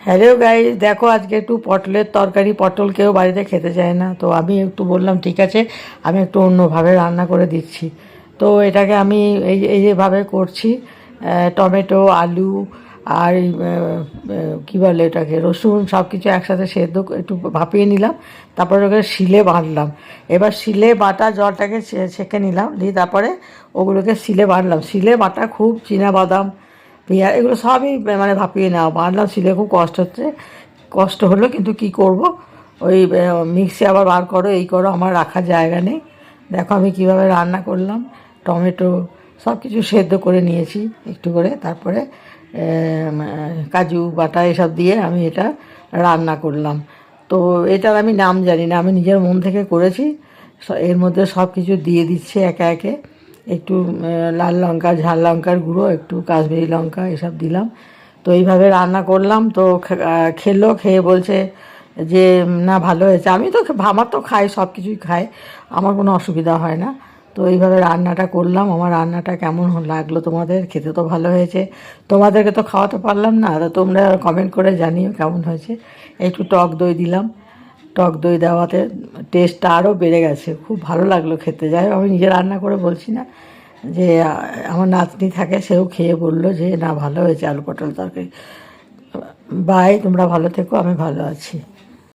Hello guys, দেখো আজকে একটু পটলের তরকারি। পটল কেউ বাড়িতে খেতে চায় না, তো আমি একটু বললাম ঠিক আছে আমি একটু অন্যভাবে রান্না করে দিচ্ছি। তো এটাকে আমি এই যেভাবে করছি, টমেটো, আলু আর কী বলে এটাকে, রসুন সব কিছু একসাথে সেদ্ধ একটু ভাপিয়ে নিলাম। তারপরে ওকে শিলে বাটলাম। এবার শিলে বাটা জলটাকে ছেঁকে নিলাম, দিয়ে তারপরে ওগুলোকে শিলে বাটলাম। শিলে বাটা খুব বাদাম, পেঁয়াজ এগুলো সবই মানে ভাপিয়ে নেওয়া বাঁধলাম। শিলে খুব কষ্ট হলো, কিন্তু কি করব, ওই মিক্সি আবার বার করো এই করো, আমার রাখার জায়গা নেই। দেখো আমি কিভাবে রান্না করলাম। টমেটো সব কিছু সেদ্ধ করে নিয়েছি একটু করে, তারপরে কাজু বাটা এসব দিয়ে আমি এটা রান্না করলাম। তো এটার আমি নাম জানি না, আমি নিজের মন থেকে করেছি। এর মধ্যে সব কিছু দিয়ে দিচ্ছে একে একে। একটু লাল লঙ্কা, ঝাল লঙ্কার গুঁড়ো, একটু কাশ্মীরি লঙ্কা এসব দিলাম। তো এইভাবে রান্না করলাম। তো খেলো, খেয়ে বলছে যে না ভালো হয়েছে। আমি তো আমার তো খাই, সব কিছুই খাই, আমার কোনো অসুবিধা হয় না। তো এইভাবে রান্নাটা করলাম। আমার রান্নাটা কেমন লাগলো তোমাদের? খেতে তো ভালো হয়েছে, তোমাদেরকে তো খাওয়াতে পারলাম না, তো তোমরা কমেন্ট করে জানিও কেমন হয়েছে। একটু টক দই দিলাম, টক দই দেওয়াতে টেস্টটা আরও বেড়ে গেছে, খুব ভালো লাগলো খেতে। যাই হোক, আমি নিজে রান্না করে বলছি না, যে আমার নাতনি থাকে, সেও খেয়ে বললো যে না ভালো হয়েছে আলু পটল তরকারি। বাই, তোমরা ভালো থেকো, আমি ভালো আছি।